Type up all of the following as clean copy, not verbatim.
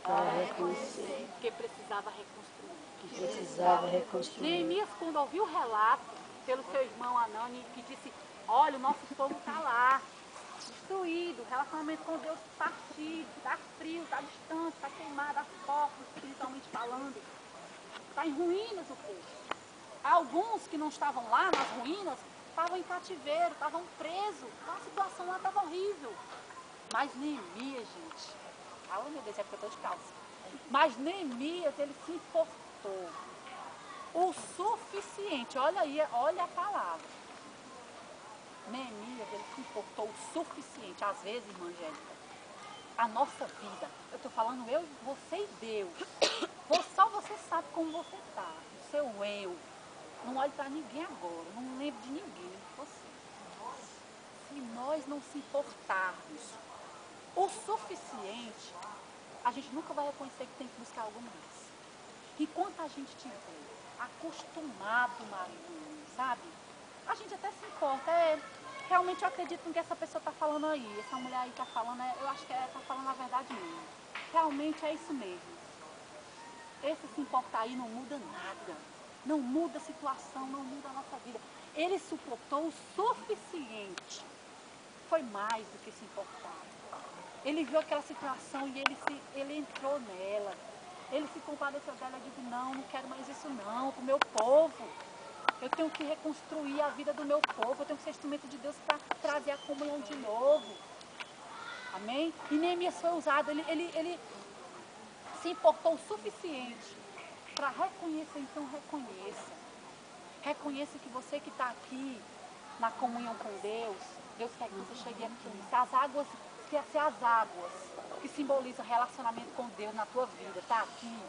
para reconhecer que precisava reconstruir. que precisava reconstruir. Neemias, quando ouviu o relato pelo seu irmão Anani, que disse, olha, o nosso povo está lá, destruído, o relacionamento com Deus partido, está frio, está distante, está queimado, as portas, espiritualmente falando, está em ruínas o povo. Alguns que não estavam lá nas ruínas, estavam em cativeiro, estavam presos, a situação lá estava horrível. Mas Neemias, gente, ai meu Deus, é porque eu estou de calça. Mas Neemias, ele se importou o suficiente, olha aí, olha a palavra. Neemias, ele se importou o suficiente. Às vezes, irmã Angélica, a nossa vida, eu estou falando eu, você e Deus. Só você sabe como você está, o seu eu. Não olhe para ninguém agora, não lembro de ninguém, de você. Se nós não se importarmos o suficiente, a gente nunca vai reconhecer que tem que buscar algo mais. Enquanto a gente estiver acostumado, marido, sabe? A gente até se importa. Realmente eu acredito no que essa pessoa está falando aí. Essa mulher aí está falando, eu acho que ela está falando a verdade mesmo. Realmente é isso mesmo. Esse se importar aí não muda nada. Não muda a situação, não muda a nossa vida. Ele suportou o suficiente. Foi mais do que se importar. Ele viu aquela situação e ele entrou nela. Ele se compadeceu dela e disse, não quero mais isso não, para o meu povo. Eu tenho que reconstruir a vida do meu povo, eu tenho que ser instrumento de Deus para trazer a comunhão de novo. Amém? E Neemias foi usado, ele se importou o suficiente para reconhecer, então reconheça. Reconheça que você que está aqui na comunhão com Deus, Deus quer que você chegue aqui. Se as águas que simbolizam relacionamento com Deus na tua vida, está aqui,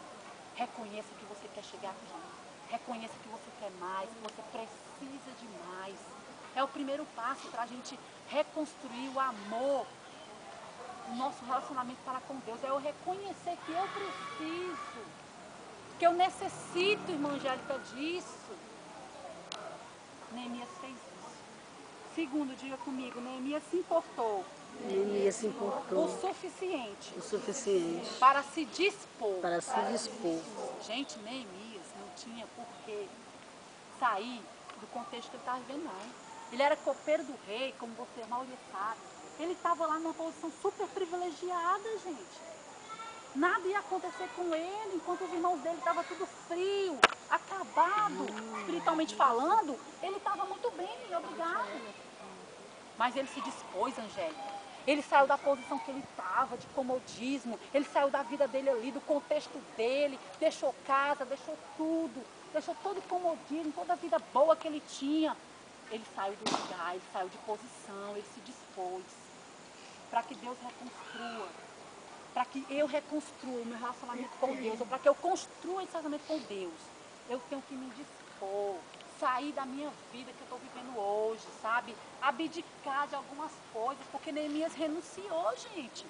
reconheça que você quer chegar aqui. Reconheça que você quer mais, que você precisa de mais. É o primeiro passo para a gente reconstruir o amor, o nosso relacionamento para com Deus. É eu reconhecer que eu preciso, que eu necessito, irmã Angélica, disso. Neemias fez isso. Segundo, diga comigo, Neemias se importou. Neemias se importou O suficiente. Para se dispor. Gente, Neemias não tinha por que sair do contexto que ele estava vivendo, não. Ele era copeiro do rei, como você mal sabe. Ele estava lá numa posição super privilegiada, gente. Nada ia acontecer com ele, enquanto os irmãos dele estavam tudo frio, acabado, espiritualmente falando. Ele estava muito bem, obrigado. Mas ele se dispôs, Angélica. Ele saiu da posição que ele estava, de comodismo. Ele saiu da vida dele ali, do contexto dele. Deixou casa, deixou tudo. Deixou todo o comodismo, toda a vida boa que ele tinha. Ele saiu do lugar, ele saiu de posição, ele se dispôs. Para que Deus reconstrua. Para que eu reconstrua o meu relacionamento com Deus. Ou para que eu construa esse relacionamento com Deus. Eu tenho que me dispor. Sair da minha vida que eu estou vivendo hoje, sabe? Abdicar de algumas coisas, porque Neemias renunciou, gente.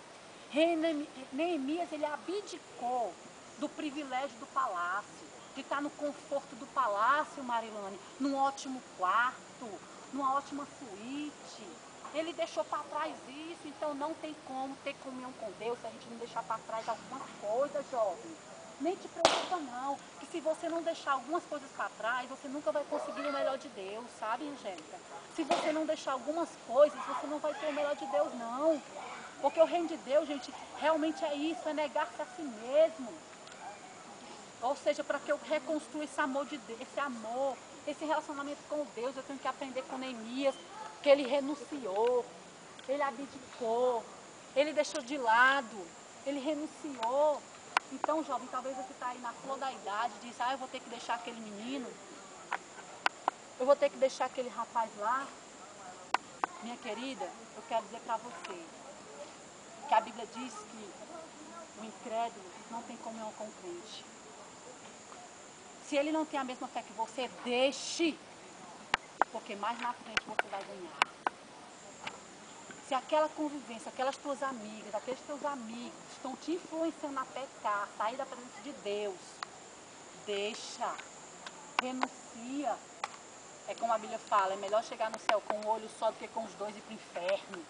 Neemias, ele abdicou do privilégio do palácio, de estar no conforto do palácio, Marilane, num ótimo quarto, numa ótima suíte. Ele deixou para trás isso, então não tem como ter comunhão com Deus se a gente não deixar para trás alguma coisa, jovem. Nem te preocupa não, que se você não deixar algumas coisas para trás, você nunca vai conseguir o melhor de Deus, sabe, Angélica? Se você não deixar algumas coisas, você não vai ter o melhor de Deus, não. Porque o reino de Deus, gente, realmente é isso, é negar-se a si mesmo. Ou seja, para que eu reconstrua esse amor de Deus, esse relacionamento com Deus, eu tenho que aprender com Neemias, que ele renunciou, ele abdicou, ele deixou de lado, ele renunciou. Então, jovem, talvez você está aí na flor da idade e diz, eu vou ter que deixar aquele menino, eu vou ter que deixar aquele rapaz lá. Minha querida, eu quero dizer para você que a Bíblia diz que o incrédulo não tem comunhão com o crente. Se ele não tem a mesma fé que você, deixe, porque mais na frente você vai ganhar. Se aquela convivência, aquelas tuas amigas, aqueles teus amigos estão te influenciando a pecar, sair da presença de Deus, deixa, renuncia. É como a Bíblia fala, é melhor chegar no céu com um olho só do que com os dois e ir para o inferno.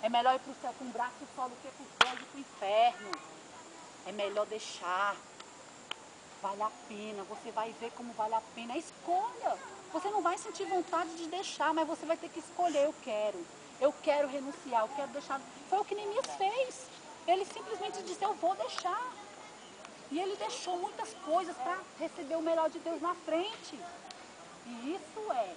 É melhor ir para o céu com um braço só do que com os dois e ir para o inferno. melhor deixar. Vale a pena, você vai ver como vale a pena. Escolha. Você não vai sentir vontade de deixar, mas você vai ter que escolher. Eu quero renunciar, eu quero deixar. Foi o que Neemias fez. Ele simplesmente disse, eu vou deixar. E ele deixou muitas coisas para receber o melhor de Deus na frente. E isso é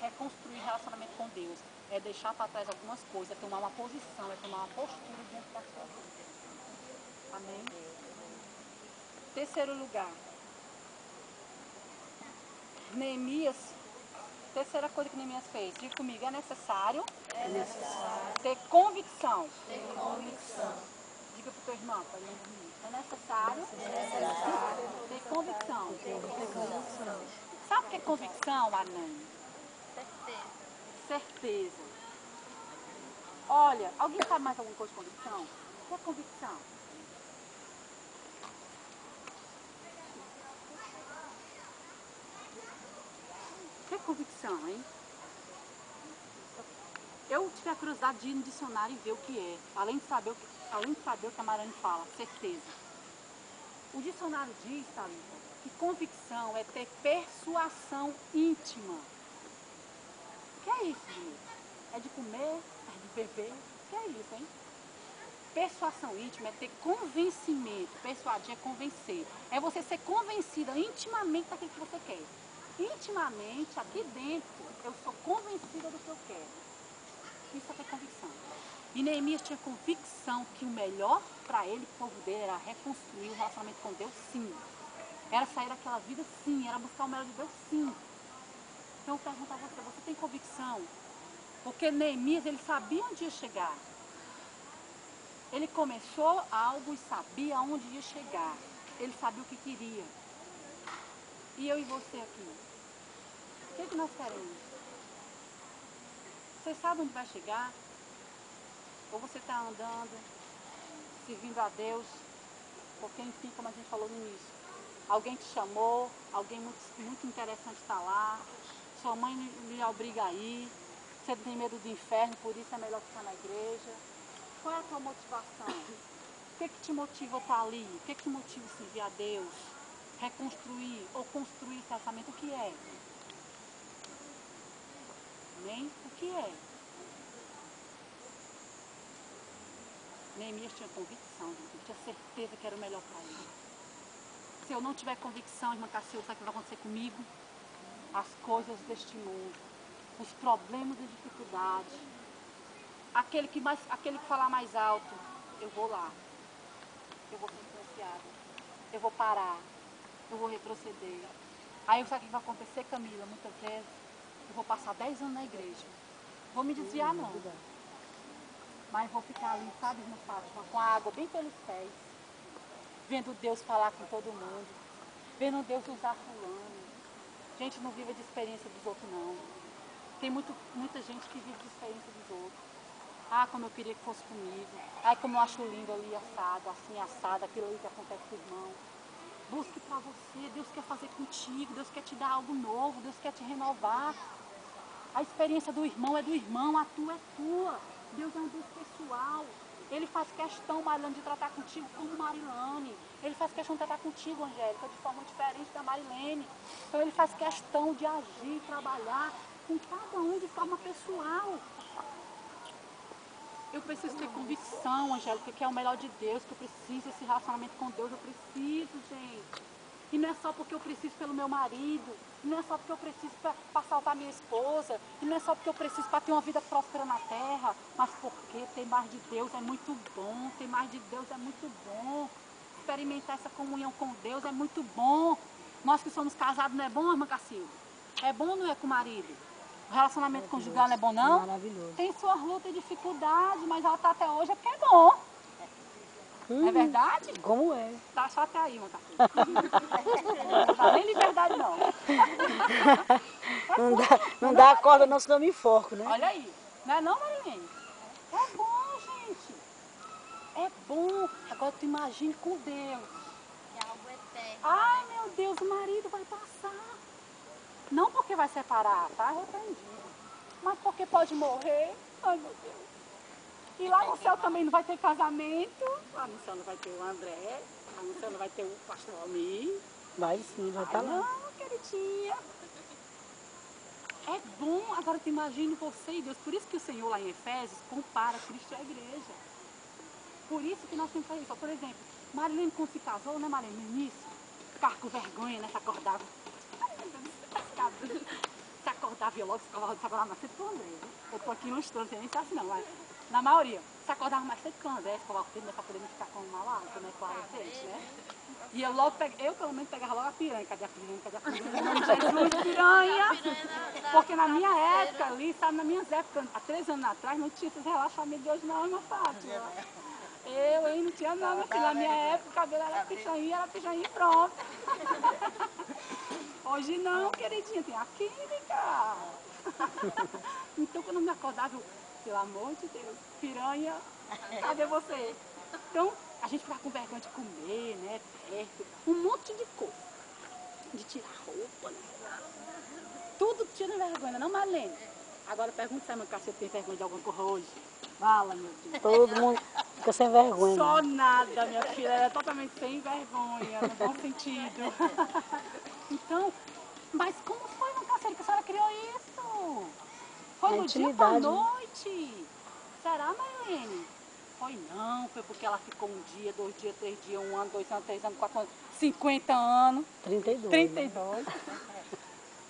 reconstruir relacionamento com Deus. É deixar para trás algumas coisas, é tomar uma posição, é tomar uma postura diante da sua vida. Amém? Terceiro lugar. Neemias, terceira coisa que Neemias fez. Diga comigo, é necessário ter convicção. Diga para o teu irmão, para ele não dormir. É necessário ter convicção. Sabe o que é convicção, Arnane? Certeza. Olha, alguém sabe mais alguma coisa de convicção? O que é convicção? O que é convicção, hein? Eu tive a curiosidade de ir no dicionário e ver o que é. Além de saber o que a Marane fala, certeza. O dicionário diz, Thalita, que convicção é ter persuasão íntima. O que é isso, gente? É de comer? É de beber? O que é isso, hein? Persuasão íntima é ter convencimento. Persuadir é convencer. É você ser convencida intimamente daquilo que você quer. Intimamente, aqui dentro, eu sou convencida do que eu quero. Isso é ter convicção. E Neemias tinha convicção que o melhor para ele, o povo dele, era reconstruir o relacionamento com Deus, sim. Era sair daquela vida, sim. Era buscar o melhor de Deus, sim. Então eu pergunto a você, você tem convicção? Porque Neemias, ele sabia onde ia chegar. Ele começou algo e sabia onde ia chegar. Ele sabia o que queria. E eu e você aqui? O que nós queremos? Você sabe onde vai chegar? Ou você está andando, servindo a Deus? Porque, enfim, como a gente falou no início, alguém te chamou, alguém muito interessante está lá, sua mãe lhe obriga a ir, você tem medo do inferno, por isso é melhor ficar na igreja. Qual é a tua motivação? O que te motiva a estar ali? O que te motiva a servir a Deus? Reconstruir ou construir esse relacionamento? O que é? Amém? O que é? Neemias tinha convicção, ele tinha certeza que era o melhor para ele. Se eu não tiver convicção, irmã Cacilda, sabe o que vai acontecer comigo? As coisas deste mundo, os problemas e dificuldades, aquele que falar mais alto, eu vou lá, eu vou ser influenciada, eu vou parar, eu vou retroceder. Aí sabe o que vai acontecer, Camila? Muitas vezes eu vou passar 10 anos na igreja, vou me desviar não, mas vou ficar ali, sabe, no Fátima, com a água bem pelos pés, vendo Deus falar com todo mundo, vendo Deus usar fulano. Gente, não viva de experiência dos outros, não. Tem muita gente que vive de experiência dos outros. Ah, como eu queria que fosse comigo. Ai, como eu acho lindo ali assado, assim assado, aquilo ali que acontece com o irmão. Busque para você, Deus quer fazer contigo, Deus quer te dar algo novo, Deus quer te renovar. A experiência do irmão é do irmão, a tua é tua. Deus é um Deus pessoal. Ele faz questão, Marilane, de tratar contigo como Marilane. Ele faz questão de tratar contigo, Angélica, de forma diferente da Marilene. Então ele faz questão de agir, trabalhar com cada um de forma pessoal. Eu preciso ter convicção, Angélica, que é o melhor de Deus, que eu preciso desse relacionamento com Deus. Eu preciso, gente. E não é só porque eu preciso pelo meu marido, e não é só porque eu preciso para salvar minha esposa, e não é só porque eu preciso para ter uma vida próspera na terra, mas porque ter mais de Deus é muito bom, ter mais de Deus é muito bom, experimentar essa comunhão com Deus é muito bom. Nós que somos casados não é bom, irmã Cacilda? É bom ou não é com o marido? O relacionamento conjugal não é bom, não? Maravilhoso. Tem suas lutas e dificuldades, mas ela está até hoje é porque é bom. É verdade? Como é? Tá só até aí, Macaxi. Não dá nem liberdade, não. Não dá a corda não, senão eu me enforco, né? Olha aí. Não é não, Marilene? É bom, gente. É bom. Agora tu imagine com Deus. É algo eterno. Ai, meu Deus, o marido vai passar. Não porque vai separar, tá? Repreendido. Mas porque pode morrer. Ai, meu Deus. E lá no céu também não vai ter casamento. Lá no céu não vai ter o André. Lá no céu não vai ter o pastor Almir. Vai sim, vai estar lá. Não, queridinha. É bom, agora tu imagina você e Deus. Por isso que o Senhor lá em Efésios compara Cristo e a igreja. Por isso que nós temos que fazer isso. Por exemplo, Marilene quando se casou, né Marilene, no início, ficava com vergonha, né, se acordava. Se acordava e eu logo se acordava mais cedo que o André. Eu tô aqui ilustrando, você nem sabe assim não, mas na maioria, se acordava mais cedo que o André, escovava o tempo, né, pra poder não ficar com uma lata, né, com a dente, né. E eu logo, eu pelo menos pegava logo a piranha, cadê a piranha, cadê a piranha, Jesus, piranha! Porque na minha época ali, sabe, nas minhas épocas, há 3 anos atrás, não tinha esses relaxamentos de hoje não, irmã Fátima. Eu, hein, não tinha nada, assim, na minha época o cabelo era pichainha e pronto. Hoje não, queridinha, tem a química. Então quando eu me acordava, eu, pelo amor de Deus, piranha, cadê você? Então, a gente ficava com vergonha de comer, né, perto, um monte de coisa. De tirar roupa, né? Tudo tira vergonha, não, Marlene? Agora pergunta se a irmã Cássia tem vergonha de alguma coisa hoje. Fala, meu Deus. Todo mundo fica sem vergonha. Só nada, minha filha. Ela é totalmente sem vergonha, no bom sentido. Então, mas como foi, irmã Cássia, que a senhora criou isso? Foi Na no dia pra intimidade, né? noite. Será, Marlene? Foi não, foi porque ela ficou 1 dia, 2 dias, 3 dias, 1 ano, 2 anos, 3 anos, 4 anos, 50 anos. 32. 32.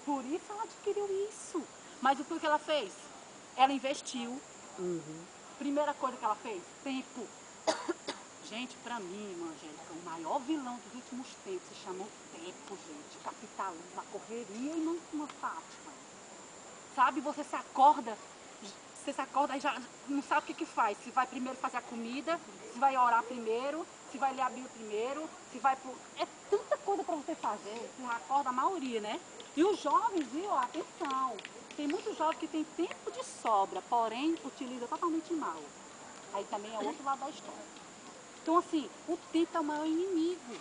Por isso ela adquiriu isso. Mas o que ela fez? Ela investiu. Primeira coisa que ela fez, tempo. Gente, pra mim, irmã Angélica, o maior vilão dos últimos tempos se chama o tempo, gente. Capitalismo, a correria e não Fátima. Sabe, você se acorda e já não sabe o que faz. Se vai primeiro fazer a comida, se vai orar primeiro, se vai ler a Bíblia primeiro, se vai pro... É tanta coisa para você fazer, você acorda a maioria, né? E os jovens, viu, atenção, tem muitos jovens que têm tempo de sobra, porém utiliza totalmente mal. Aí também é outro lado da história. Então assim, o tempo é o maior inimigo.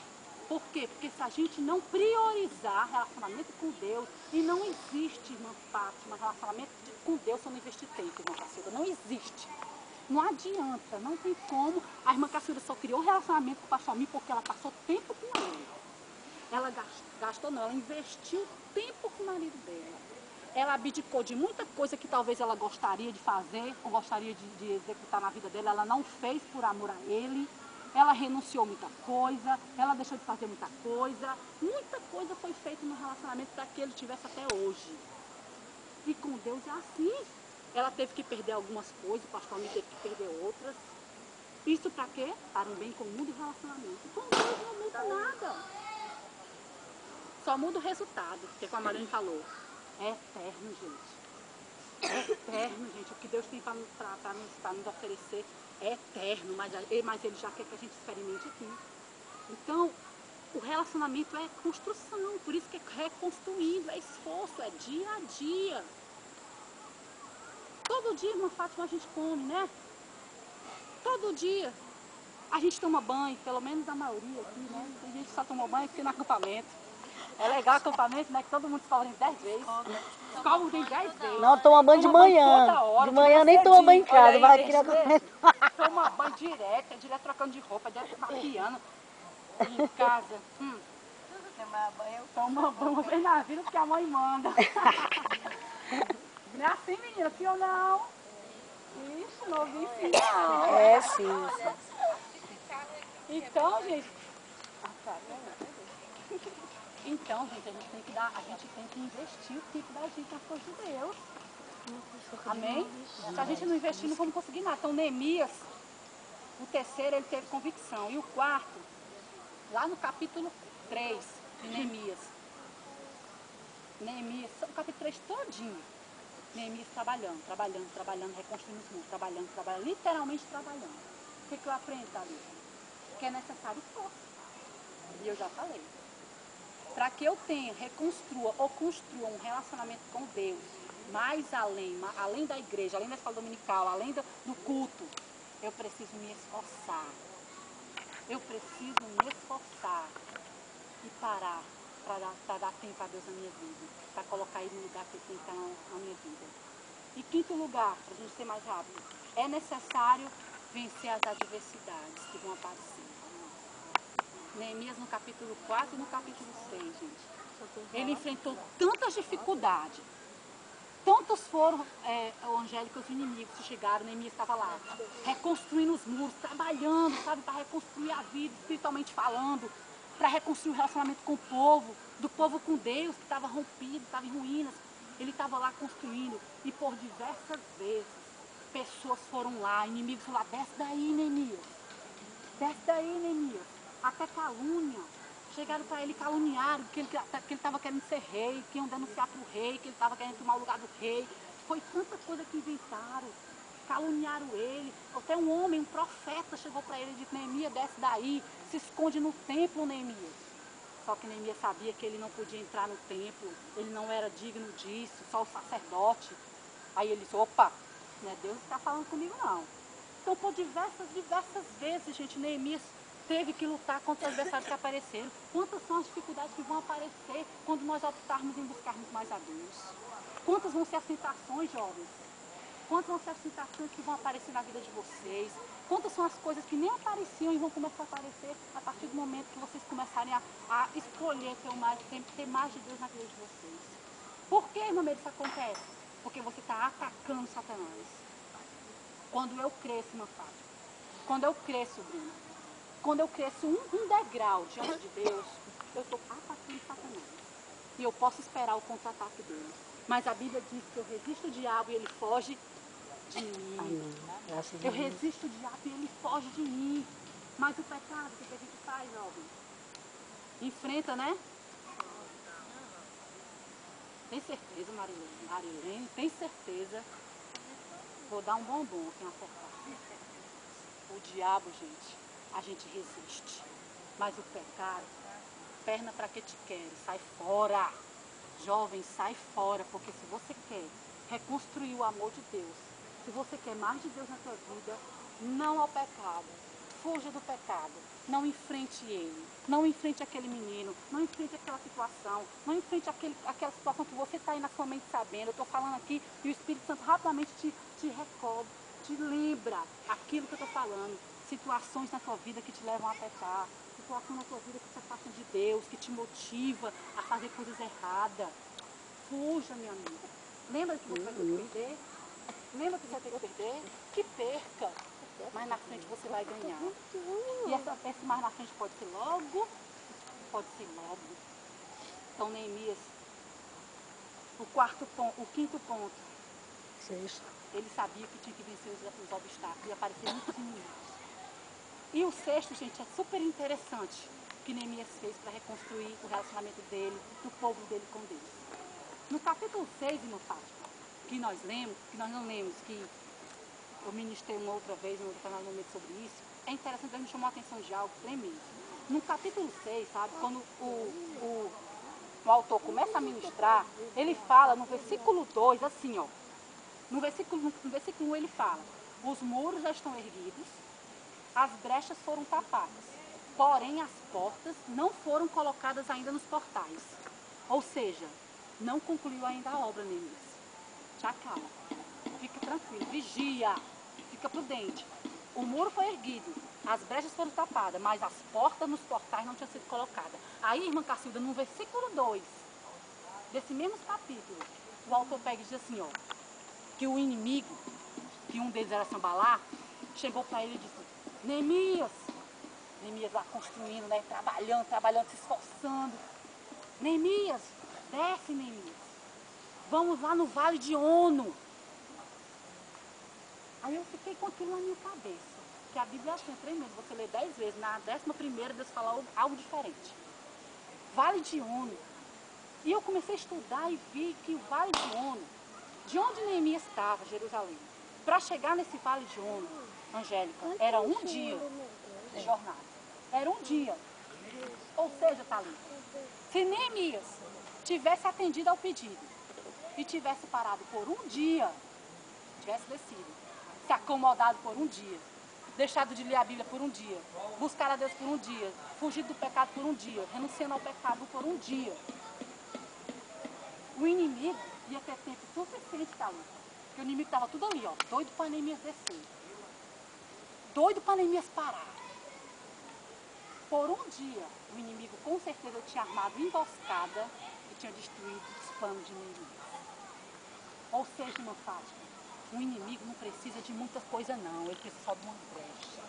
Por quê? Porque se a gente não priorizar relacionamento com Deus, e não existe, irmã Fátima, relacionamento com Deus se eu não investir tempo, irmã Cacilda, não existe. Não adianta, não tem como. A irmã Cacilda só criou relacionamento com o pastor Almir porque ela passou tempo com ele. Ela gastou não, ela investiu tempo com o marido dela. Ela abdicou de muita coisa que talvez ela gostaria de fazer, ou gostaria de executar na vida dela, ela não fez por amor a ele. Ela renunciou muita coisa, ela deixou de fazer muita coisa foi feita no relacionamento para que ele tivesse até hoje. E com Deus é assim. Ela teve que perder algumas coisas, o pastor Almir teve que perder outras. Isso para quê? Para um bem comum do relacionamento. Com Deus não muda nada. Só muda o resultado, que é como a Marlene falou. É eterno, gente. É eterno, gente. O que Deus tem para nos oferecer é eterno, mas ele já quer que a gente experimente aqui. Então, o relacionamento é construção, por isso que é reconstruindo, é esforço, é dia a dia. Todo dia, irmã Fátima, a gente come, né? Todo dia. A gente toma banho, pelo menos a maioria aqui, né? Tem gente que só toma banho porque no acampamento. É legal o acampamento, né? Que todo mundo escova 10 vezes. Escova tem 10 vezes. Não toma banho de manhã. Hora, de manhã nem toma banho em casa, vai aqui no acampamento. Toma banho direto trocando de roupa, direto maquiando. Em casa. Toma banho uma vez na vida porque a mãe manda. Não é assim, menina, sim ou não? Ixi, não ouvi sim não. É sim, sim. Então, gente. Então, gente, a gente tem que investir o tempo da gente nas coisas de Deus. Amém? Se a gente não investir, não vamos conseguir nada. Então, Neemias, o terceiro, ele teve convicção. E o quarto, lá no capítulo 3 de Neemias. Neemias, o capítulo 3 todinho. Neemias trabalhando, reconstruindo os muros, trabalhando, literalmente trabalhando. O que eu aprendo, Davi? Que é necessário força. E eu já falei. Para que eu reconstrua ou construa um relacionamento com Deus, mais além da igreja, além da escola dominical, além do culto, eu preciso me esforçar. Eu preciso me esforçar e parar para dar tempo a Deus na minha vida, para colocar Ele no lugar que Ele tem que estar na minha vida. E quinto lugar, para a gente ser mais rápido, É necessário vencer as adversidades que vão aparecer. Neemias no capítulo 4 e no capítulo 6, gente. Ele enfrentou tantas dificuldades. Tantos foram, Angélica, os inimigos que chegaram, Neemias estava lá, reconstruindo os muros, trabalhando, sabe, para reconstruir a vida, espiritualmente falando, para reconstruir o relacionamento com o povo, do povo com Deus, que estava rompido, estava em ruínas. Ele estava lá construindo, e por diversas vezes, pessoas foram lá, inimigos falaram, desce daí, Neemias, desce daí, Neemias, até calúnia. Chegaram para ele, caluniaram, que ele estava querendo ser rei, que iam denunciar para o rei, que ele estava querendo tomar o lugar do rei. Foi tanta coisa que inventaram, caluniaram ele. Até um homem, um profeta, chegou para ele e disse, Neemias, desce daí, se esconde no templo, Neemias. Só que Neemias sabia que ele não podia entrar no templo, ele não era digno disso, só o sacerdote. Aí ele disse, opa, não é Deus que está falando comigo não. Então por diversas vezes, gente, Neemias teve que lutar contra os adversários que apareceram. Quantas são as dificuldades que vão aparecer quando nós optarmos em buscarmos mais a Deus? Quantas vão ser as tentações, jovens? Quantas vão ser as tentações que vão aparecer na vida de vocês? Quantas são as coisas que nem apareciam e vão começar a aparecer a partir do momento que vocês começarem a escolher ter mais de Deus na vida de vocês? Por que, meu amigo, isso acontece? Porque você está atacando Satanás. Quando eu cresço, irmã Fátima, quando eu cresço, Bruno, quando eu cresço um degrau diante de Deus, eu estou atacando Satanás. E eu posso esperar o contra-ataque dele. Mas a Bíblia diz que eu resisto o diabo e ele foge de mim. Amém. Graças a Eu Deus. resisto o diabo e ele foge de mim. Mas o pecado, o que a gente faz, jovem? Enfrenta, né? Tem certeza, Marilene? Tem certeza? Vou dar um bombom aqui na porta. O diabo, gente, a gente resiste. Mas o pecado, perna para que te quer, sai fora. Jovem, sai fora, porque se você quer reconstruir o amor de Deus, se você quer mais de Deus na sua vida, não ao pecado. Fuja do pecado. Não enfrente ele. Não enfrente aquele menino. Não enfrente aquela situação. Não enfrente aquela situação que você está aí na sua mente sabendo. Eu estou falando aqui e o Espírito Santo rapidamente te recorda, te lembra aquilo que eu estou falando. Situações na tua vida que te levam a pecar. Situações na tua vida que te afastam de Deus, que te motiva a fazer coisas erradas. Fuja, minha amiga. Lembra que você vai ter que perder? Lembra que você vai ter que perder? Que perca. Mais na frente você vai ganhar. E esse mais na frente pode ser logo, pode ser logo. Então, Neemias, o quinto ponto, Sexto. ele sabia que tinha que vencer os obstáculos e aparecer muitos inimigos. E o sexto, gente, é super interessante que Neemias fez para reconstruir o relacionamento dele, do povo dele com Deus. No capítulo 6, irmã Fátima, que nós não lemos, que eu ministrei uma outra vez, em outro canal momento sobre isso, é interessante, me chamou a atenção de algo tremendo. No capítulo 6, sabe, quando o autor começa a ministrar, ele fala no versículo 2, assim, ó, no versículo 1 ele fala, os muros já estão erguidos, as brechas foram tapadas, porém as portas não foram colocadas ainda nos portais. Ou seja, não concluiu ainda a obra, Neemias. Te acalma, fica tranquilo, vigia, fica prudente. O muro foi erguido, as brechas foram tapadas, mas as portas nos portais não tinham sido colocadas. Aí, irmã Cacilda, no versículo 2, desse mesmo capítulo, o autor pega e diz assim, ó, que o inimigo, que um deles era Sambalá, chegou para ele e disse, Neemias lá construindo, né, trabalhando, se esforçando. Neemias, desce, Neemias. Vamos lá no Vale de Ono. Aí eu fiquei com aquilo na minha cabeça. Que a Bíblia é assim, tremendo. Você lê 10 vezes, na 11ª Deus fala algo diferente. Vale de Ono. E eu comecei a estudar e vi que o Vale de Ono, de onde Neemias estava, Jerusalém, para chegar nesse Vale de Ono, Angélica, era um dia de jornada. Era um dia. Ou seja, Thalita, se Neemias tivesse atendido ao pedido e tivesse parado por um dia, tivesse descido, se acomodado por um dia, deixado de ler a Bíblia por um dia, buscar a Deus por um dia, fugir do pecado por um dia, renunciando ao pecado por um dia, o inimigo ia ter tempo suficiente, Thalita, Porque o inimigo estava tudo ali, ó, doido para Neemias descer. Doido para Neemias parar. Por um dia, o inimigo com certeza tinha armado emboscada e tinha destruído os planos de Neemias. Ou seja, irmã Fátima, o inimigo não precisa de muita coisa não, ele precisa só de uma brecha.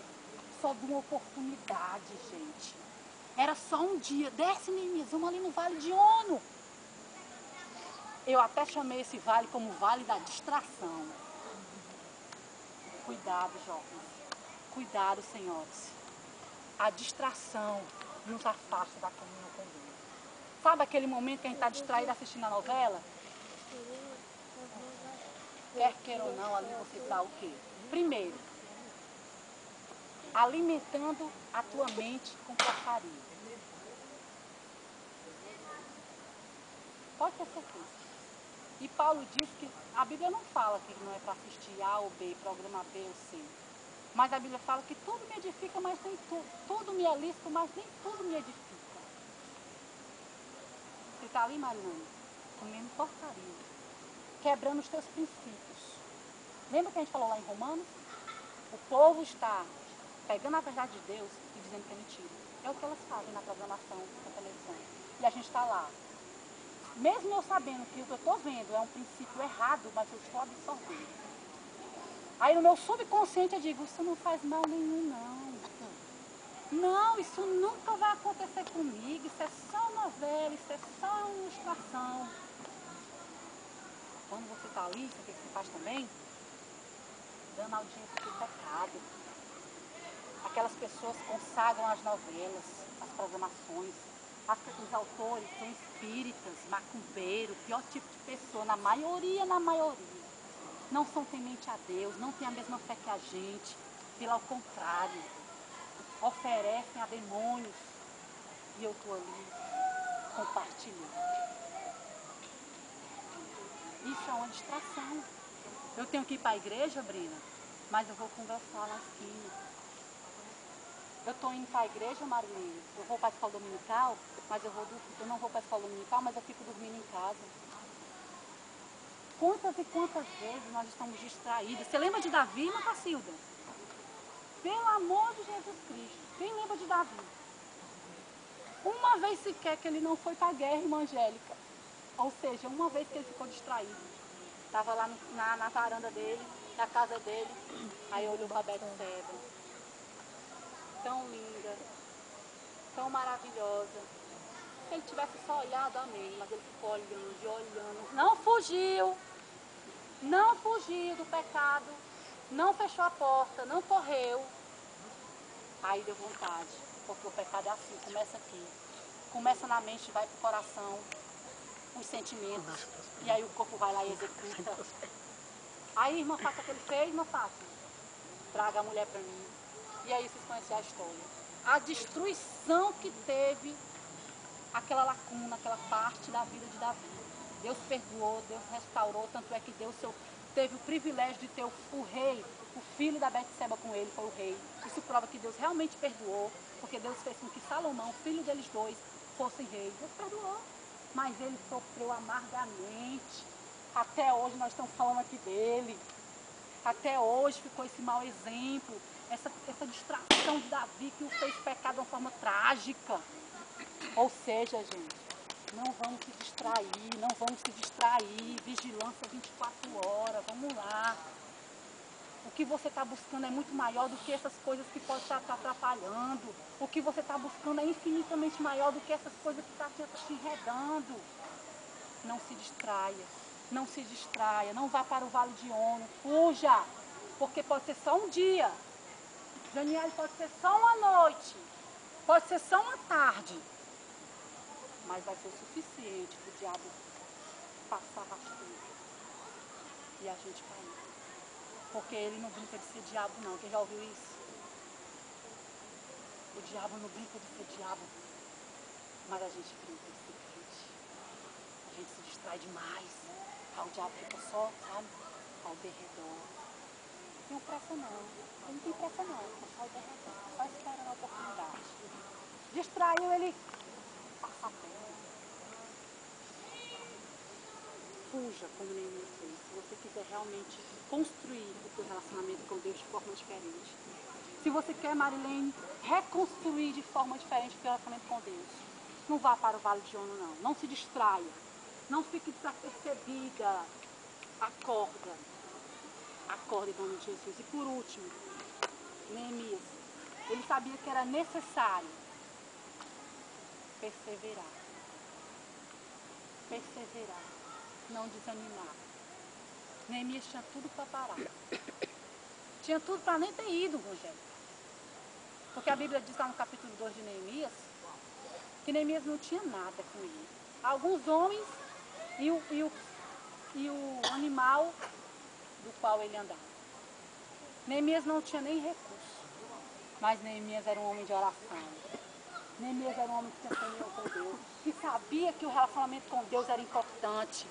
Só de uma oportunidade, gente. Era só um dia. Desce, Neemias, vamos ali no Vale de Ono. Eu até chamei esse vale como Vale da Distração. Cuidado, jovens. Cuidado, senhores. A distração nos afasta da comunhão com Deus. Sabe aquele momento que a gente está distraído assistindo a novela? Quer queira ou não, ali você está o quê? Primeiro, alimentando a tua mente com porcaria. Pode ter certeza. E Paulo diz que a Bíblia não fala que não é para assistir A ou B, programa B ou C. Mas a Bíblia fala que tudo me edifica, mas nem tudo. Tudo me é lícito, mas nem tudo me edifica. Você está ali, Mariana, comendo porcaria, quebrando os teus princípios. Lembra que a gente falou lá em Romanos? O povo está pegando a verdade de Deus e dizendo que é mentira. É o que elas fazem na programação da televisão. E a gente está lá. Mesmo eu sabendo que o que eu estou vendo é um princípio errado, mas eu estou absorvendo. Aí no meu subconsciente eu digo, isso não faz mal nenhum, não. Não, isso nunca vai acontecer comigo, isso é só novela, isso é só uma ilustração. Quando você está ali, sabe o que você faz também? Dando audiência para o pecado. Aquelas pessoas consagram as novelas, as programações. Os autores são espíritas, macumbeiros, pior tipo de pessoa, na maioria. Não são temente a Deus, não têm a mesma fé que a gente, pelo contrário, oferecem a demônios. E eu estou ali compartilhando. Isso é uma distração. Eu tenho que ir para a igreja, Brina, mas eu vou conversar na esquina. Eu estou indo para a igreja, Marilene, eu vou para a escola dominical, mas eu não vou para a escola dominical, mas eu fico dormindo em casa. Quantas e quantas vezes nós estamos distraídos? Você lembra de Davi, irmã Cacilda? Pelo amor de Jesus Cristo, quem lembra de Davi? Uma vez sequer que ele não foi para a guerra, irmã Angélica. Ou seja, uma vez que ele ficou distraído. Estava lá na varanda dele, na casa dele, aí olhou para Betseba. Tão linda, tão maravilhosa. Se ele tivesse só olhado, amém, mas ele ficou olhando e olhando. Não fugiu do pecado, não fechou a porta, não correu. Aí deu vontade, porque o pecado é assim, começa aqui. Começa na mente, vai pro coração, os sentimentos, e aí o corpo vai lá e executa. Aí, irmã Fátima, o que ele fez, irmã Fátima? Traga a mulher para mim. E aí vocês conhecem a história. A destruição que teve aquela lacuna, aquela parte da vida de Davi. Deus perdoou, Deus restaurou, tanto é que Deus teve o privilégio de ter o rei, o filho da Betseba com ele, foi o rei. Isso prova que Deus realmente perdoou, porque Deus fez com que Salomão, filho deles dois, fossem rei. Deus perdoou, mas ele sofreu amargamente. Até hoje nós estamos falando aqui dele. Até hoje ficou esse mau exemplo, essa distração de Davi que o fez pecar de uma forma trágica. Ou seja, gente, não vamos se distrair, vigilância 24 horas, vamos lá. O que você está buscando é muito maior do que essas coisas que podem estar te atrapalhando. O que você está buscando é infinitamente maior do que essas coisas que estão te enredando. Não se distraia. Não se distraia, não vá para o Vale de Ono, fuja, porque pode ser só um dia, Daniel, pode ser só uma noite, pode ser só uma tarde, mas vai ser o suficiente para o diabo passar rasteiro e a gente cair, porque ele não brinca de ser diabo não, quem já ouviu isso? O diabo não brinca de ser diabo, mas a gente brinca de ser crente, a gente se distrai demais. O diabo fica só, sabe, ao derredor. Não tem pressa não. Ele não tem pressa não. Fica só ao derredor. Só esperando a oportunidade. Distraiu, ele passa a perna. fuja como Neemias fez. Se você quiser realmente construir o seu relacionamento com Deus de forma diferente. Se você quer, Marilene, reconstruir de forma diferente o seu relacionamento com Deus, não vá para o Vale de Ono, não. Não se distraia. Não fique desapercebida. Acorda. Acorda em nome de Jesus. E por último, Neemias, ele sabia que era necessário perseverar. Perseverar. Não desanimar. Neemias tinha tudo para parar. Tinha tudo para nem ter ido, Rogério. Porque a Bíblia diz lá no capítulo 2 de Neemias, que Neemias não tinha nada com ele. Alguns homens e o animal do qual ele andava. Neemias não tinha nem recurso, mas Neemias era um homem de oração. Neemias era um homem que tinha comunhão com Deus, que sabia que o relacionamento com Deus era importante.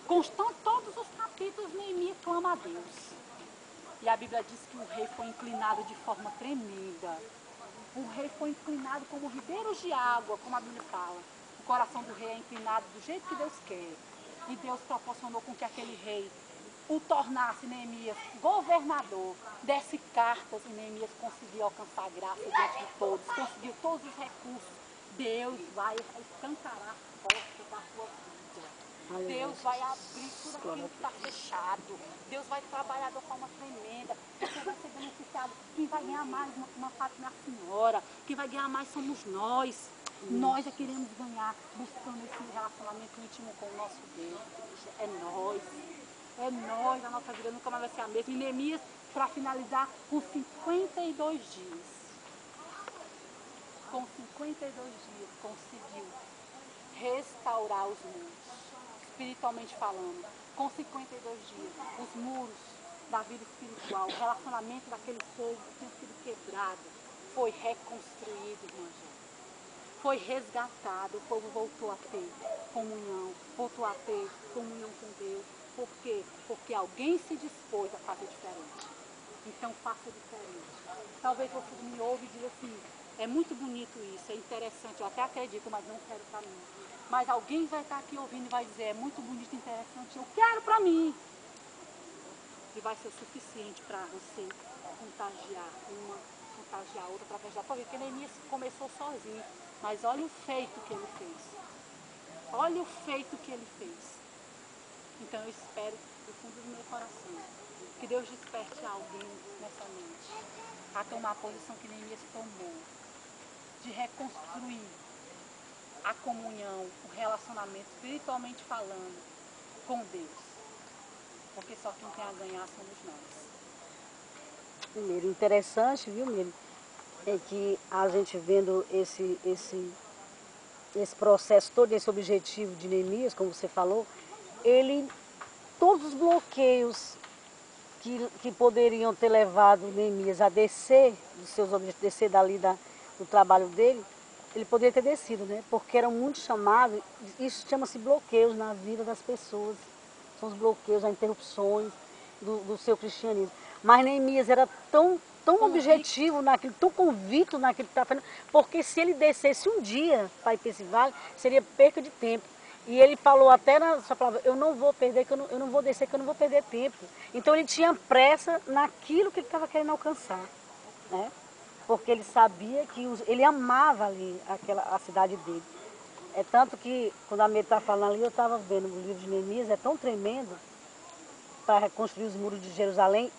Constando todos os capítulos, Neemias clama a Deus. E a Bíblia diz que o rei foi inclinado de forma tremenda. O rei foi inclinado como ribeiros de água, como a Bíblia fala. O coração do rei é inclinado do jeito que Deus quer. E Deus proporcionou com que aquele rei o tornasse, Neemias, governador, desse cartas e Neemias conseguiu alcançar graça diante de todos, conseguiu todos os recursos. Deus vai escancarar a porta da sua vida. Deus vai abrir tudo aquilo que está fechado. Deus vai trabalhar de uma forma tremenda. Você vai ser beneficiado. Quem vai ganhar mais uma Fátima é a senhora. Quem vai ganhar mais somos nós. Nós é que queremos ganhar buscando esse relacionamento íntimo com o nosso Deus. É nós. É nós. A nossa vida nunca mais vai ser a mesma. E Neemias, para finalizar, com 52 dias. Com 52 dias conseguiu restaurar os muros. Espiritualmente falando, com 52 dias, os muros da vida espiritual, o relacionamento daquele povo que tinha sido quebrado, foi reconstruído, irmã. Foi resgatado, o povo voltou a ter comunhão, voltou a ter comunhão com Deus. Por quê? Porque alguém se dispôs a fazer diferente. Então faça diferente. Talvez você me ouve e diga assim, é muito bonito isso, é interessante, eu até acredito, mas não quero para mim. Mas alguém vai estar aqui ouvindo e vai dizer, é muito bonito, interessante, eu quero para mim. E vai ser suficiente para você contagiar uma, contagiar outra, através da tua vida. Porque Neemias começou sozinho, mas olha o feito que ele fez. Olha o feito que ele fez. Então eu espero, do fundo do meu coração, que Deus desperte alguém nessa mente a tomar a posição que Neemias tomou, de reconstruir a comunhão, o relacionamento, espiritualmente falando, com Deus. Porque só quem tem a ganhar somos nós. Miri, interessante, viu, Miri? É que a gente vendo esse processo todo, esse objetivo de Neemias, como você falou, todos os bloqueios que poderiam ter levado Neemias a descer dos seus objetivos, descer dali do trabalho dele, ele poderia ter descido, né? Porque eram muito chamados, isso chama-se bloqueios na vida das pessoas, são os bloqueios, as interrupções do seu cristianismo. Mas Neemias era tão objetivo naquilo, tão convicto naquilo que estava fazendo, porque se ele descesse um dia para ir para esse vale, seria perca de tempo. E ele falou até na sua palavra, eu não vou perder, eu não vou descer, que eu não vou perder tempo. Então ele tinha pressa naquilo que ele estava querendo alcançar, né? Porque ele sabia que ele amava ali a cidade dele. É tanto que, quando a Meire está falando ali, eu estava vendo o livro de Neemias, é tão tremendo, para reconstruir os muros de Jerusalém,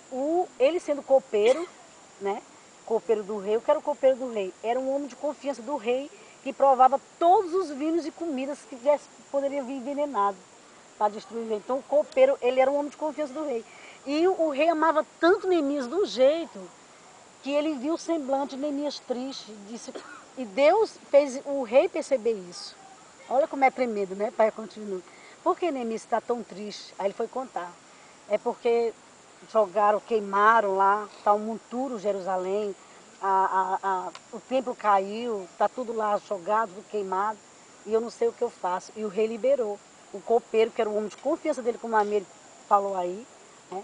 ele sendo copeiro, né? Copeiro do rei, o que era o copeiro do rei? Era um homem de confiança do rei, que provava todos os vinhos e comidas que poderiam vir envenenados para destruir o rei. Então o copeiro, ele era um homem de confiança do rei. E o rei amava tanto Neemias de um jeito, que ele viu o semblante de Neemias triste, e Deus fez o rei perceber isso. Olha como é tremendo, né? Pai, continua. Por que Neemias está tão triste? Aí ele foi contar. É porque queimaram lá, está um monturo Jerusalém, o templo caiu, está tudo lá jogado, tudo queimado, e eu não sei o que eu faço. E o rei liberou o copeiro, que era o homem de confiança dele, como a Meire falou aí, né?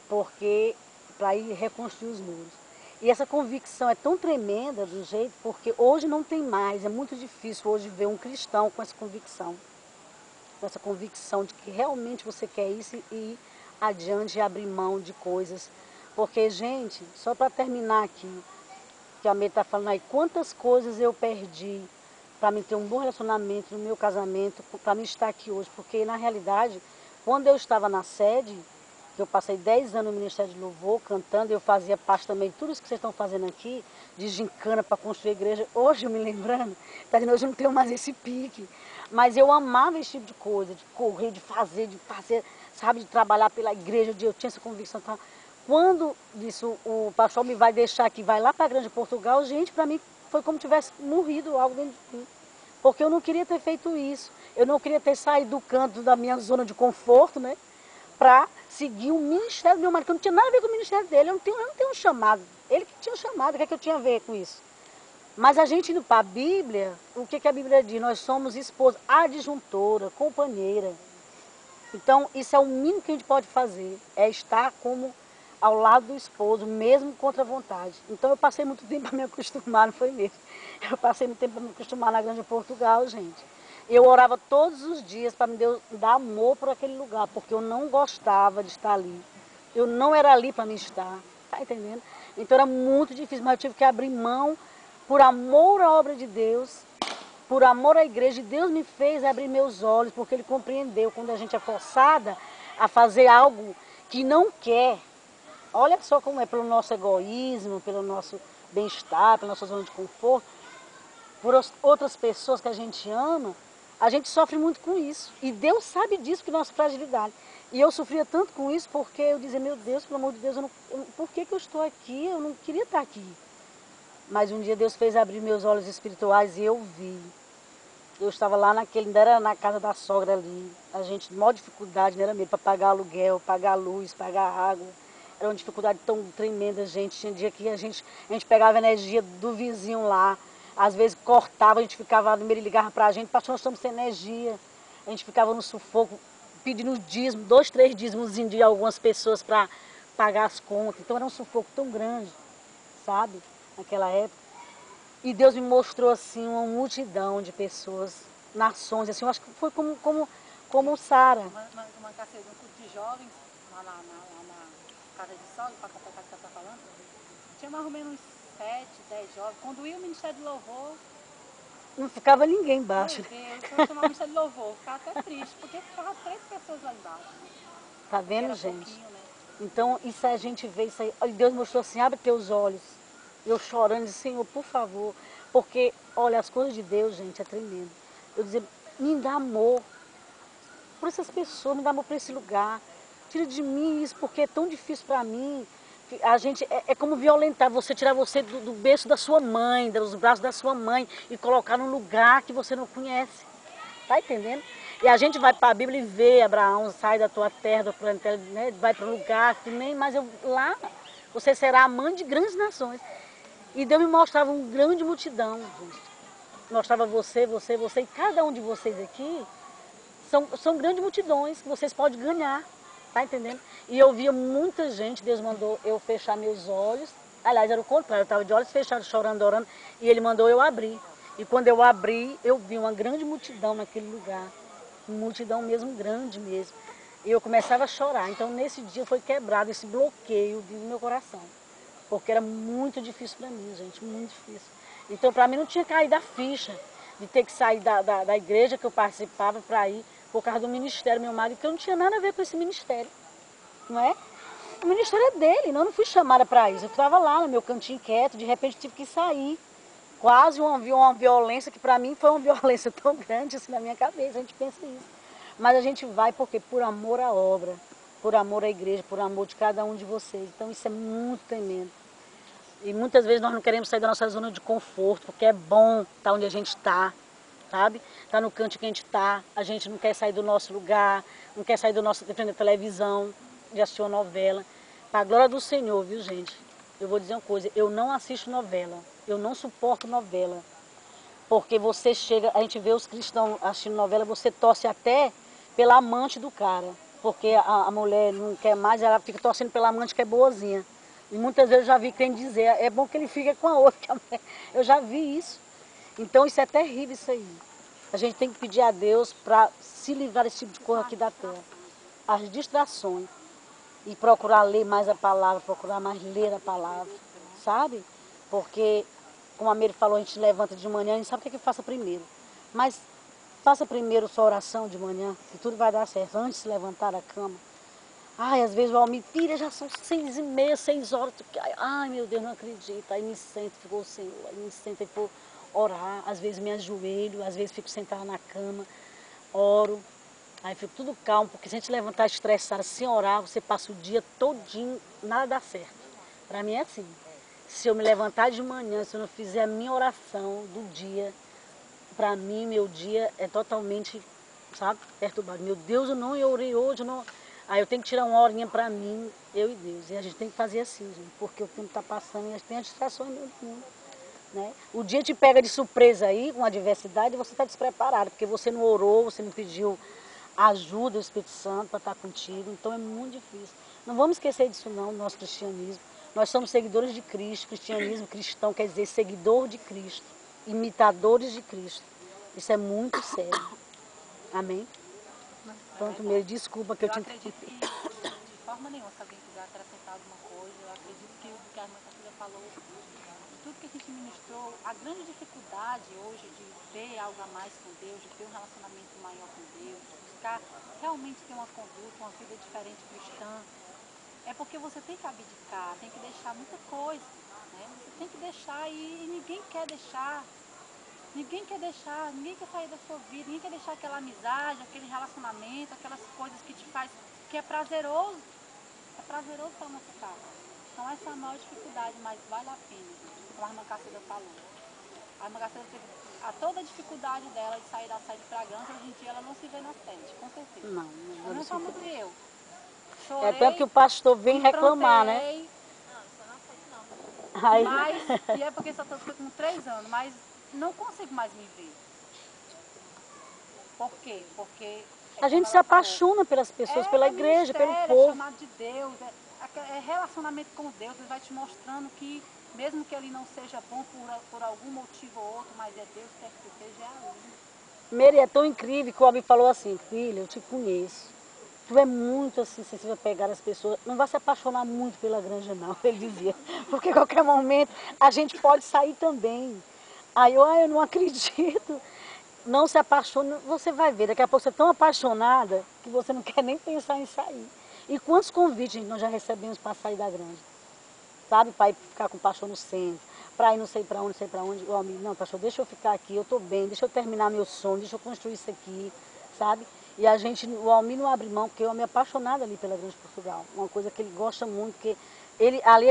Porque para ir reconstruir os muros. E essa convicção é tão tremenda do jeito, porque hoje não tem mais, é muito difícil hoje ver um cristão com essa convicção. com essa convicção de que realmente você quer isso e ir adiante e abrir mão de coisas. Porque, gente, só para terminar aqui, que a Mê está falando aí, quantas coisas eu perdi para me ter um bom relacionamento no meu casamento, para me estar aqui hoje. Porque, na realidade, quando eu estava na sede, que eu passei 10 anos no Ministério de Louvor, cantando, eu fazia parte também de tudo isso que vocês estão fazendo aqui, de gincana para construir a igreja. Hoje, eu me lembrando, tá dizendo, hoje eu não tenho mais esse pique. Mas eu amava esse tipo de coisa, de correr, de fazer, sabe, de trabalhar pela igreja, eu tinha essa convicção. Tá? Quando disse o pastor me vai deixar aqui, vai lá para a Grande Portugal, gente, para mim foi como se tivesse morrido algo dentro de mim. Porque eu não queria ter feito isso. Eu não queria ter saído do canto da minha zona de conforto, né? Para seguir o ministério do meu marido, que não tinha nada a ver com o ministério dele. Eu não tenho um chamado. Ele que tinha um chamado, o que é que eu tinha a ver com isso? Mas a gente indo para a Bíblia, o que a Bíblia diz? Nós somos esposa, adjuntora, companheira. Então, isso é o mínimo que a gente pode fazer, é estar como ao lado do esposo, mesmo contra a vontade. Então, eu passei muito tempo para me acostumar, não foi mesmo? Eu passei muito tempo para me acostumar na Grande Portugal, gente. Eu orava todos os dias para me dar amor por aquele lugar, porque eu não gostava de estar ali. Eu não era ali para me estar, tá entendendo? Então, era muito difícil, mas eu tive que abrir mão por amor à obra de Deus, por amor à igreja. E Deus me fez abrir meus olhos, porque Ele compreendeu quando a gente é forçada a fazer algo que não quer. Olha só como é, pelo nosso egoísmo, pelo nosso bem-estar, pela nossa zona de conforto, por outras pessoas que a gente ama, a gente sofre muito com isso. E Deus sabe disso, que é nossa fragilidade. E eu sofria tanto com isso porque eu dizia, meu Deus, pelo amor de Deus, por que eu estou aqui? Eu não queria estar aqui. Mas um dia Deus fez abrir meus olhos espirituais e eu vi. Eu estava lá ainda era na casa da sogra ali. A gente, de maior dificuldade, não era mesmo, para pagar aluguel, pagar luz, pagar água. Era uma dificuldade tão tremenda, gente. Tinha dia que a gente pegava a energia do vizinho lá. Às vezes cortava, a gente ficava lá no meio e ligava para a gente, pastor, nós estamos sem energia. A gente ficava no sufoco, pedindo dízimo, 2, 3 dízimos de algumas pessoas para pagar as contas. Então era um sufoco tão grande, sabe, naquela época. E Deus me mostrou assim uma multidão de pessoas, nações, assim, eu acho que foi como Sara. Uma carteira de um culto de jovens, lá na casa de sogra, para completar o que você está falando, tinha mais ou menos uns 7, 10 jovens. Quando ia o Ministério de Louvor, Não ficava ninguém embaixo. meu Deus, se eu chamar o Ministério de Louvor, ficava até triste, porque ficava 3 pessoas lá embaixo. Tá vendo, gente? Né? Então, isso a gente vê, isso aí. Deus mostrou assim, abre teus olhos. Eu chorando, disse, Senhor, por favor. Porque, olha, as coisas de Deus, gente, é tremendo. Eu dizia, me dá amor por essas pessoas, me dá amor por esse lugar. Tira de mim isso, porque é tão difícil para mim. A gente, é como violentar, você tirar você do berço da sua mãe, dos braços da sua mãe e colocar num lugar que você não conhece. Tá entendendo? E a gente vai para a Bíblia e vê Abraão, sai da tua terra, da tua terra, né? Vai para um lugar que nem mais lá você será a mãe de grandes nações. E Deus me mostrava uma grande multidão, gente. Mostrava você, e cada um de vocês aqui são grandes multidões que vocês podem ganhar, tá entendendo? E eu via muita gente, Deus mandou eu fechar meus olhos, aliás, era o contrário, eu estava de olhos fechados, chorando, orando, e Ele mandou eu abrir. E quando eu abri, eu vi uma grande multidão naquele lugar, uma multidão mesmo, grande mesmo. E eu começava a chorar, então nesse dia foi quebrado esse bloqueio do meu coração, porque era muito difícil para mim, gente, muito difícil. Então para mim não tinha caído a ficha de ter que sair da igreja que eu participava para ir por causa do ministério, meu marido, que eu não tinha nada a ver com esse ministério, não é? O ministério é dele, eu não fui chamada para isso. Eu estava lá no meu cantinho quieto, de repente tive que sair. Quase uma violência que para mim foi uma violência tão grande assim na minha cabeça, a gente pensa isso. Mas a gente vai porque por amor à obra, por amor à igreja, por amor de cada um de vocês. Então isso é muito tremendo. E muitas vezes nós não queremos sair da nossa zona de conforto, porque é bom estar onde a gente está, sabe? Estar no canto que a gente está, a gente não quer sair do nosso lugar, não quer sair do nosso de frente da televisão, de assistir uma novela. Para a glória do Senhor, viu, gente? Eu vou dizer uma coisa, eu não assisto novela, eu não suporto novela. Porque você chega, a gente vê os cristãos assistindo novela, você torce até pela amante do cara. Porque a mulher não quer mais, ela fica torcendo pela amante que é boazinha. E muitas vezes eu já vi quem dizer, é bom que ele fique com a outra. Eu já vi isso. Então isso é terrível isso aí. A gente tem que pedir a Deus para se livrar desse tipo de coisa aqui da terra. As distrações. E procurar ler mais a palavra, procurar mais ler a palavra, sabe? Porque, como a Meire falou, a gente levanta de manhã, a gente sabe o que é que faça primeiro. Mas faça primeiro sua oração de manhã, que tudo vai dar certo, antes de se levantar da cama. Ai, às vezes o Almir, filha, já são 6h30, 6 horas. Ai, meu Deus, não acredito. Aí me sento, ficou o Senhor, aí me sento e vou orar. Às vezes me ajoelho, às vezes fico sentada na cama, oro. Aí fico tudo calmo, porque se a gente levantar estressado sem orar, você passa o dia todinho, nada dá certo. Para mim é assim. Se eu me levantar de manhã, se eu não fizer a minha oração do dia, para mim, meu dia é totalmente, sabe, perturbado. Meu Deus, eu orei hoje, eu não... Aí eu tenho que tirar uma horinha para mim, eu e Deus. E a gente tem que fazer assim, gente, porque o tempo está passando e a gente tem as distrações no mundo. Né? O dia te pega de surpresa aí, com adversidade, e você está despreparado, porque você não orou, você não pediu ajuda do Espírito Santo para estar contigo, então é muito difícil. Não vamos esquecer disso não, do nosso cristianismo. Nós somos seguidores de Cristo, cristianismo cristão quer dizer seguidor de Cristo, imitadores de Cristo. Isso é muito sério. Amém? Pronto, Meire, desculpa que eu te acredito que, de forma nenhuma, se alguém quiser acrescentar alguma coisa, eu acredito que o que a irmã Cacilda falou, tudo que a gente ministrou, a grande dificuldade hoje de ter algo a mais com Deus, de ter um relacionamento maior com Deus, de buscar realmente ter uma conduta, uma vida diferente cristã, é porque você tem que abdicar, tem que deixar muita coisa, né? Você tem que deixar e ninguém quer deixar. Ninguém quer sair da sua vida, ninguém quer deixar aquela amizade, aquele relacionamento, aquelas coisas que te faz, que é prazeroso para a nossa casa. Então essa é a maior dificuldade, mas vale a pena, como a irmã Cacilda falou. A irmã Cacilda teve toda a dificuldade dela de sair da sede de Bragança, hoje em dia ela não se vê na sede, com certeza. Não, Não só muito eu. é Chorei, tanto que o pastor vem reclamar, né? Não, só não aceito não. Aí... E é porque só estou com 3 anos, mas não consigo mais me ver. Por quê? Porque A gente se apaixona pelas pessoas, pela igreja, pelo povo. É chamado de Deus, é relacionamento com Deus. Ele vai te mostrando que, mesmo que ele não seja bom por algum motivo ou outro, mas é Deus que quer que você seja ali. Meire, é tão incrível que o homem falou assim, filha, eu te conheço. Tu é muito assim, sensível a pegar as pessoas. Não vai se apaixonar muito pela granja, não, ele dizia. Porque a qualquer momento a gente pode sair também. Aí eu não acredito. Não se apaixone, você vai ver. Daqui a pouco você é tão apaixonada que você não quer nem pensar em sair. E quantos convites, gente, nós já recebemos para sair da granja? Sabe, para ir ficar com o pastor no centro, para ir não sei para onde, o homem, não, pastor, deixa eu ficar aqui, eu estou bem, deixa eu terminar meu sonho, deixa eu construir isso aqui, sabe? E a gente, o Almir não abre mão, porque o homem é apaixonado ali pela Grande Portugal, uma coisa que ele gosta muito, porque ele ali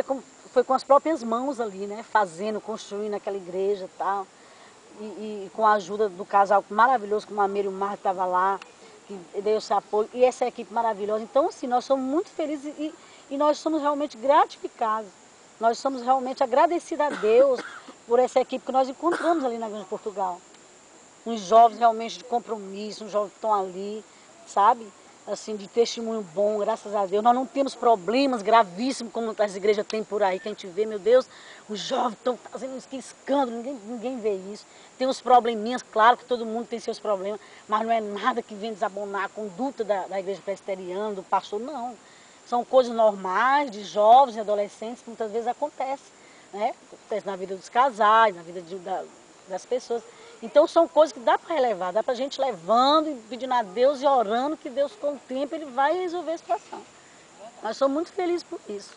foi com as próprias mãos ali, né, fazendo, construindo aquela igreja e tal, e com a ajuda do casal maravilhoso, como a Meire e o Marco estava lá, que deu esse apoio, e essa equipe maravilhosa. Então, assim, nós somos muito felizes e nós somos realmente gratificados. Nós somos realmente agradecidos a Deus por essa equipe que nós encontramos ali na Grande Portugal. Uns jovens realmente de compromisso, uns jovens que estão ali, sabe? Assim, de testemunho bom, graças a Deus. Nós não temos problemas gravíssimos como as igrejas têm por aí, que a gente vê, meu Deus, os jovens estão fazendo que escândalo, ninguém vê isso. Tem uns probleminhas, claro que todo mundo tem seus problemas, mas não é nada que vem desabonar a conduta da igreja presbiteriana, do pastor, não. São coisas normais de jovens e adolescentes que muitas vezes acontecem, né? Acontece na vida dos casais, na vida das pessoas. Então são coisas que dá para relevar, dá para a gente levando e pedindo a Deus e orando que Deus com o tempo ele vai resolver a situação. Nós somos muito felizes por isso.